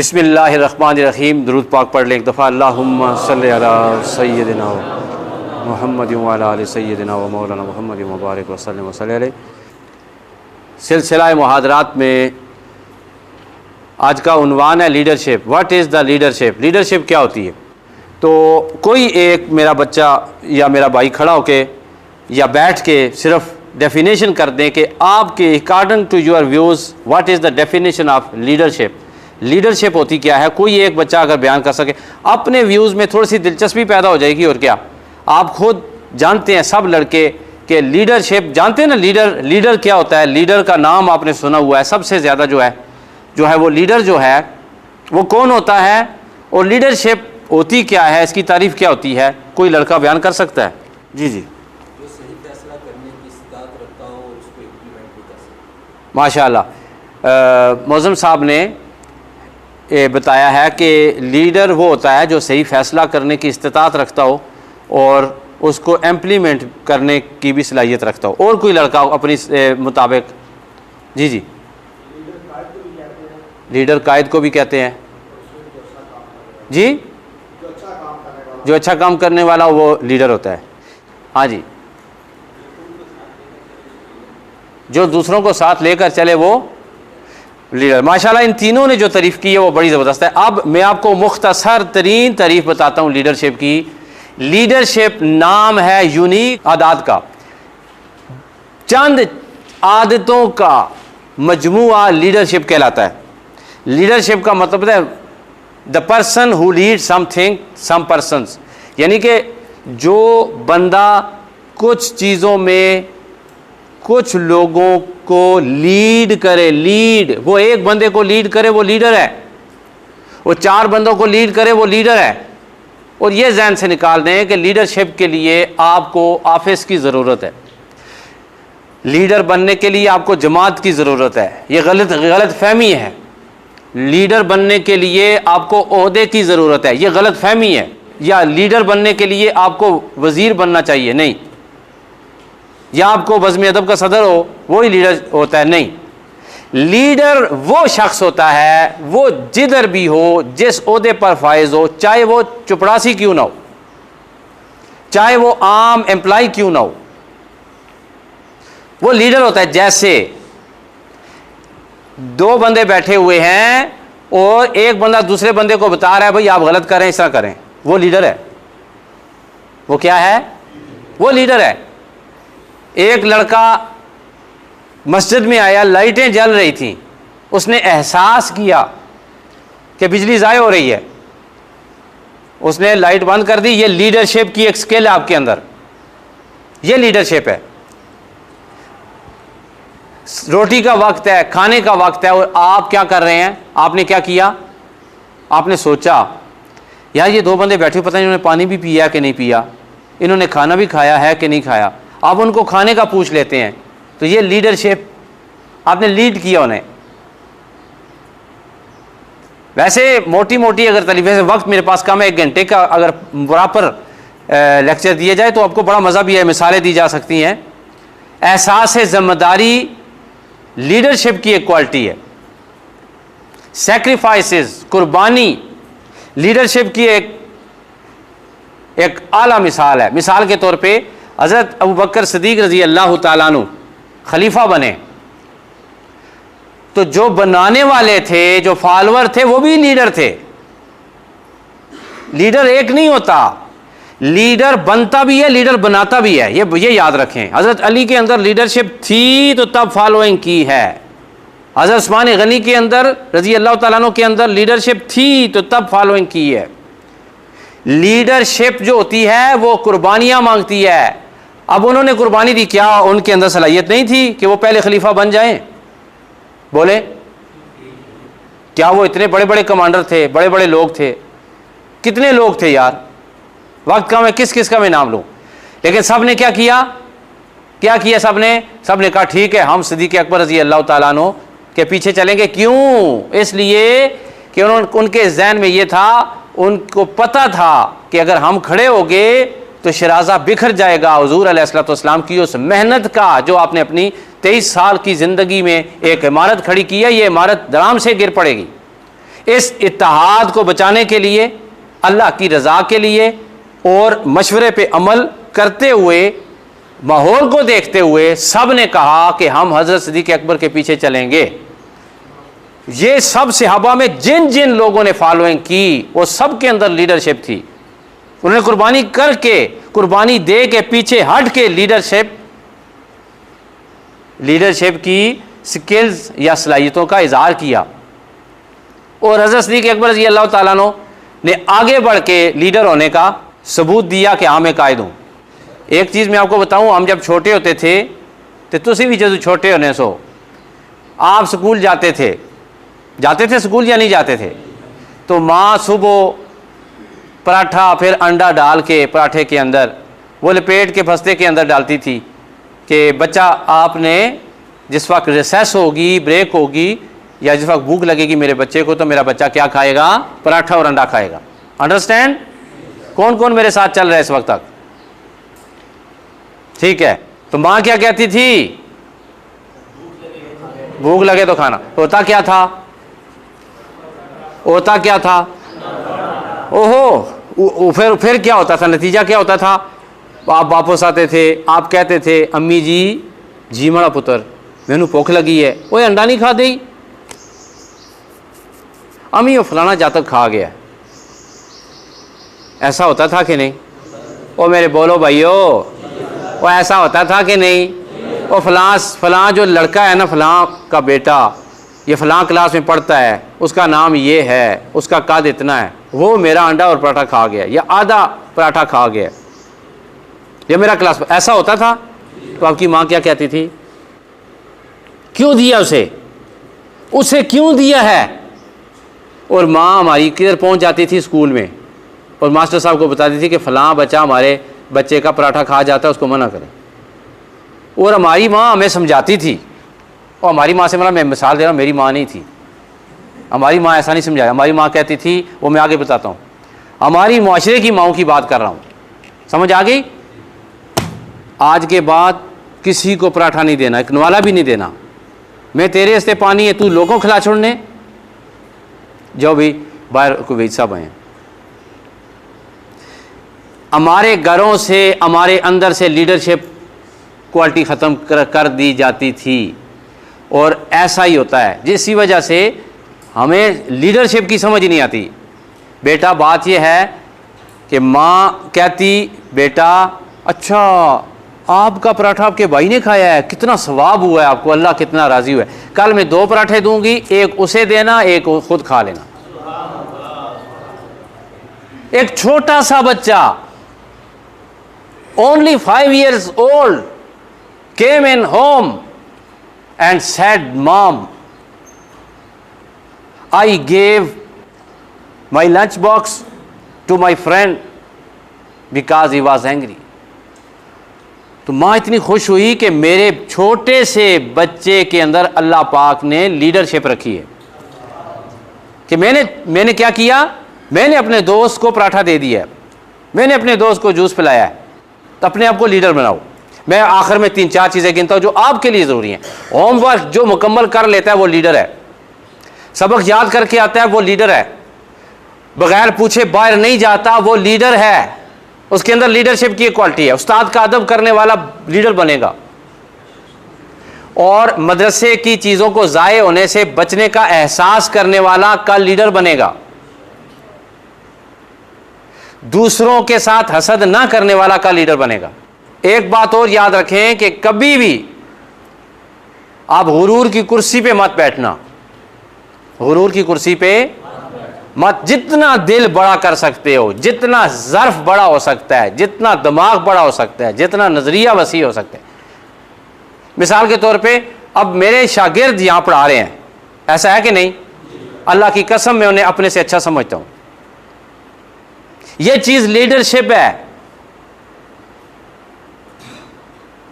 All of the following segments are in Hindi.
बिस्मिल्लाहिर्रहमानिर्रहीम। दुरूद पाक पढ़ लें एक दफ़ा। अल्लाहुम्मा सल्लि अला सय्यिदिना मुहम्मद व अला आलि सय्यिदिना व मौलाना मुहम्मद व बारिक व सल्लिम व सल्लि अलैहि। सिलसिला मुहादरात में आज का उन्वान है leadership. What is the leadership? Leadership क्या होती है? तो कोई एक मेरा बच्चा या मेरा भाई खड़ा होके या बैठ के सिर्फ डेफिनेशन कर दें कि आपके according to your views what is the definition of leadership. Leadership होती क्या है? कोई एक बच्चा अगर बयान कर सके, अपने व्यूज़ में थोड़ी सी दिलचस्पी पैदा हो जाएगी। और क्या आप खुद जानते हैं, सब लड़के कि लीडरशिप जानते हैं ना। लीडर क्या होता है? लीडर का नाम आपने सुना हुआ है। सबसे ज़्यादा जो है वो लीडर जो है वो कौन होता है, और लीडरशिप होती क्या है, इसकी तारीफ़ क्या होती है? कोई लड़का बयान कर सकता है? जी जी। जो सही फैसला करने की इस्तात रखता हो और उसको इम्प्लीमेंट भी कर सकता। माशाअल्लाह। मौज़म साहब ने ये बताया है कि लीडर वो होता है जो सही फ़ैसला करने की इस्तात रखता हो और उसको इम्प्लीमेंट करने की भी सलाहियत रखता हो। और कोई लड़का अपनी मुताबिक? जी जी। लीडर कायद को भी कहते हैं जी। जो अच्छा काम करने वाला वो लीडर होता है। हाँ जी। जो दूसरों को साथ लेकर चले वो लीडर। माशाल्लाह इन तीनों ने जो तारीफ़ की है वो बड़ी ज़बरदस्त है। अब मैं आपको मुख्तसर तरीन तारीफ़ बताता हूँ लीडरशिप की। लीडरशिप नाम है यूनिक आदत का, चंद आदतों का मजमुआ लीडरशिप कहलाता है। लीडरशिप का मतलब है the person who lead something some persons, यानी कि जो बंदा कुछ चीज़ों में कुछ लोगों को लीड करे। लीड, वो एक बंदे को लीड करे वो लीडर है, वो चार बंदों को लीड करे वो लीडर है। और ये जहन से निकाल दें कि लीडरशिप के लिए आपको ऑफिस की ज़रूरत है, लीडर बनने के लिए आपको जमात की ज़रूरत है। ये गलत फहमी है। लीडर बनने के लिए आपको ओहदे की ज़रूरत है, ये गलत फहमी है। या लीडर बनने के लिए आपको वज़ीर बनना चाहिए, नहीं। या आपको बज़्म अदब का सदर हो वही लीडर होता है, नहीं। लीडर वो शख्स होता है वो जिधर भी हो, जिस ओहदे पर फायज हो, चाहे वो चपड़ासी क्यों ना हो, चाहे वो आम एम्प्लॉय क्यों ना हो, वो लीडर होता है। जैसे दो बंदे बैठे हुए हैं और एक बंदा दूसरे बंदे को बता रहा है भाई आप गलत करें, इस तरह करें, वो लीडर है। वो क्या है? वो लीडर है। एक लड़का मस्जिद में आया, लाइटें जल रही थीं, उसने एहसास किया कि बिजली ज़ाय हो रही है, उसने लाइट बंद कर दी। ये लीडरशिप की एक स्किल है आपके अंदर, ये लीडरशिप है। रोटी का वक्त है, खाने का वक्त है, और आप क्या कर रहे हैं? आपने क्या किया? आपने सोचा यार ये दो बंदे बैठे, पता नहीं इन्होंने पानी भी पिया कि नहीं पिया, इन्होंने खाना भी खाया है कि नहीं खाया। आप उनको खाने का पूछ लेते हैं, तो ये लीडरशिप, आपने लीड किया उन्हें। वैसे मोटी मोटी अगर तरीके से, वक्त मेरे पास कम है, 1 घंटे का अगर प्रॉपर लेक्चर दिया जाए तो आपको बड़ा मज़ा भी है, मिसालें दी जा सकती हैं। एहसास ज़िम्मेदारी लीडरशिप की एक क्वालिटी है। सैक्रिफाइसेस, कुर्बानी लीडरशिप की एक आला मिसाल है। मिसाल के तौर पे हज़रत अबू बकर सिद्दीक़ रज़ी अल्लाह ताला अन्हु खलीफा बने, तो जो बनाने वाले थे, जो फॉलोअर थे, वो भी लीडर थे। लीडर एक नहीं होता, लीडर बनता भी है, लीडर बनाता भी है। ये याद रखें। हज़रत अली के अंदर लीडरशिप थी तो तब फॉलोइंग की है। हज़रत उस्मान गनी के अंदर रज़ी अल्लाह ताला अन्हु के अंदर लीडरशिप थी तो तब फॉलोइंग की है। लीडरशिप जो होती है वो कुर्बानियाँ मांगती है। अब उन्होंने कुर्बानी दी, क्या उनके अंदर सलाहियत नहीं थी कि वो पहले खलीफा बन जाएं? बोले, क्या वो इतने बड़े बड़े कमांडर थे, बड़े बड़े लोग थे? कितने लोग थे यार, वक्त का मैं किस का मैं नाम लूं। लेकिन सब ने क्या किया? सबने कहा ठीक है, हम सिद्दीक़ अकबर रज़ी अल्लाह ताला अन्हु के पीछे चलेंगे। क्यों? इसलिए कि उनके जहन में ये था, उनको पता था कि अगर हम खड़े हो गए तो शराजा बिखर जाएगा। हुज़ूर अलैहिस्सलाम की उस मेहनत का, जो आपने अपनी 23 साल की ज़िंदगी में एक इमारत खड़ी की है, ये इमारत धड़ाम से गिर पड़ेगी। इस इत्तेहाद को बचाने के लिए, अल्लाह की रज़ा के लिए और मशवरे पे अमल करते हुए, माहौल को देखते हुए सब ने कहा कि हम हज़रत सिद्दीक़ अकबर के पीछे चलेंगे। ये सब सहाबा में जिन जिन लोगों ने फॉलोइंग की वो सब के अंदर लीडरशिप थी। उन्होंने कुर्बानी करके, कुर्बानी दे के, पीछे हट के लीडरशिप की स्किल्स या सलाहियतों का इजहार किया। और हज़रत सिद्दीक़ अकबर रज़ी अल्लाह ताला अन्हु ने आगे बढ़ के लीडर होने का सबूत दिया कि हाँ मैं कायद हूँ। एक चीज़ मैं आपको बताऊँ, हम जब छोटे होते थे तो तुसी भी जो छोटे होने सो आप स्कूल जाते थे स्कूल या नहीं जाते थे? तो माँ सुबह पराठा फिर अंडा डाल के पराठे के अंदर वो लपेट के बस्ते के अंदर डालती थी कि बच्चा आपने जिस वक्त रिसेस होगी, ब्रेक होगी या जिस वक्त भूख लगेगी मेरे बच्चे को, तो मेरा बच्चा क्या खाएगा? पराठा और अंडा खाएगा। अंडरस्टैंड? कौन कौन मेरे साथ चल रहा है इस वक्त तक? ठीक है। तो माँ क्या कहती थी? भूख लगे तो खाना। होता क्या था? ओहो, फिर क्या होता था? नतीजा क्या होता था? आप वापस आते थे, आप कहते थे अम्मी जी माड़ा पुत्र मैनू भुख लगी है, वो अंडा नहीं खा दी अम्मी, वो फलाना जातक खा गया। ऐसा होता था कि नहीं? ओ मेरे बोलो भाइयों, वो ऐसा होता था कि नहीं? वो फलां जो लड़का है ना, फलां का बेटा ये फलां क्लास में पढ़ता है, उसका नाम ये है, उसका कद इतना है, वो मेरा अंडा और पराठा खा गया या आधा पराठा खा गया, ये मेरा क्लास। ऐसा होता था। तो आपकी माँ क्या कहती थी? क्यों दिया उसे क्यों दिया है? और माँ हमारी किधर पहुँच जाती थी? स्कूल में, और मास्टर साहब को बताती थी कि फ़लाँ बच्चा हमारे बच्चे का पराठा खा जाता है, उसको मना करें। और हमारी माँ हमें समझाती थी, और हमारी माँ से मतलब मैं मिसाल दे रहा हूँ, मेरी माँ नहीं थी, हमारी माँ ऐसा नहीं समझाया। हमारी माँ कहती थी, वो मैं आगे बताता हूँ, हमारी मुआशरे की माँओं की बात कर रहा हूँ, समझ आ गई? आज के बाद किसी को पराठा नहीं देना, एक नवाला भी नहीं देना, मैं तेरे हस्ते पानी है, तू लोगों को खिला छोड़ने जो भी बाहर को वेज साहब हैं। हमारे घरों से, हमारे अंदर से लीडरशिप क्वालिटी ख़त्म कर दी जाती थी, और ऐसा ही होता है, जिसकी वजह से हमें लीडरशिप की समझ ही नहीं आती। बेटा बात यह है कि माँ कहती, बेटा अच्छा आपका पराठा आपके भाई ने खाया है, कितना सवाब हुआ है आपको, अल्लाह कितना राज़ी हुआ है, कल मैं 2 पराठे दूंगी, एक उसे देना, एक खुद खा लेना। एक छोटा सा बच्चा only 5 years old came in home and said, Mom, I gave my lunch box to my friend because he was angry. तो माँ इतनी खुश हुई कि मेरे छोटे से बच्चे के अंदर अल्लाह पाक ने लीडरशिप रखी है कि मैंने क्या किया, मैंने अपने दोस्त को पराठा दे दिया, मैंने अपने दोस्त को जूस पिलाया है। तो अपने आप को लीडर बनाओ। मैं आखिर में 3-4 चीज़ें गिनता हूँ जो आपके लिए ज़रूरी हैं। होमवर्क जो मुकम्मल कर लेता है वो लीडर है, सबक याद करके आता है वो लीडर है, बगैर पूछे बाहर नहीं जाता वो लीडर है, उसके अंदर लीडरशिप की क्वालिटी है। उस्ताद का अदब करने वाला लीडर बनेगा, और मदरसे की चीज़ों को ज़ाये होने से बचने का एहसास करने वाला कल लीडर बनेगा। दूसरों के साथ हसद ना करने वाला का लीडर बनेगा। एक बात और याद रखें कि कभी भी आप गुरूर की कुर्सी पे मत बैठना, गुरूर की कुर्सी पे मत। जितना दिल बड़ा कर सकते हो, जितना ज़र्फ बड़ा हो सकता है, जितना दिमाग बड़ा हो सकता है, जितना नज़रिया वसी हो सकता है। मिसाल के तौर पे अब मेरे शागिर्द यहाँ पढ़ा रहे हैं, ऐसा है कि नहीं? अल्लाह की कसम मैं उन्हें अपने से अच्छा समझता हूँ। यह चीज़ लीडरशिप है।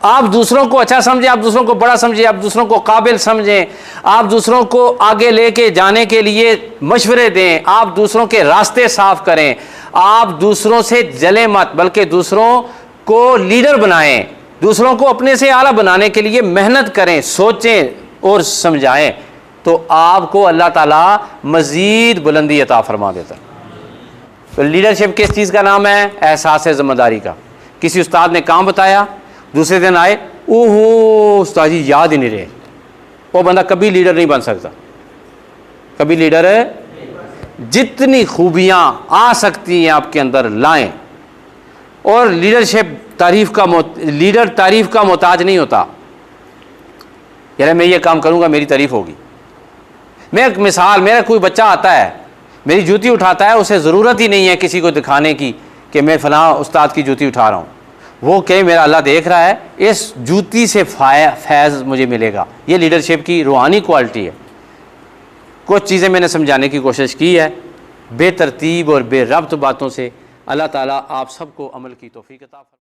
आप दूसरों को अच्छा समझें, आप दूसरों को बड़ा समझें, आप दूसरों को काबिल समझें, आप दूसरों को आगे लेके जाने के लिए मशवरे दें, आप दूसरों के रास्ते साफ करें, आप दूसरों से जले मत, बल्कि दूसरों को लीडर बनाएं, दूसरों को अपने से आला बनाने के लिए मेहनत करें, सोचें और समझाएं। तो आपको अल्लाह ताला मज़ीद बुलंदी अता फरमा देता है। तो लीडरशिप किस चीज़ का नाम है? एहसास ज़िम्मेदारी का। किसी उस्ताद ने काम बताया, दूसरे दिन आए, ओहो उस्ताद जी याद ही नहीं रहे, वो बंदा कभी लीडर नहीं बन सकता, कभी लीडर जितनी खूबियाँ आ सकती हैं आपके अंदर लाएं। और लीडरशिप लीडर तारीफ़ का मोहताज नहीं होता, यार मैं ये काम करूँगा मेरी तारीफ़ होगी। मैं एक मिसाल, मेरा कोई बच्चा आता है मेरी जूती उठाता है, उसे ज़रूरत ही नहीं है किसी को दिखाने की कि मैं फ़लाँ उस्ताद की जूती उठा रहा हूँ, वो कहे मेरा अल्लाह देख रहा है, इस जूती से फैज़ मुझे मिलेगा। ये लीडरशिप की रूहानी क्वालिटी है। कुछ चीज़ें मैंने समझाने की कोशिश की है बेतरतीब और बेरब्त बातों से। अल्लाह ताला आप सबको अमल की तौफीक अता फरमाए।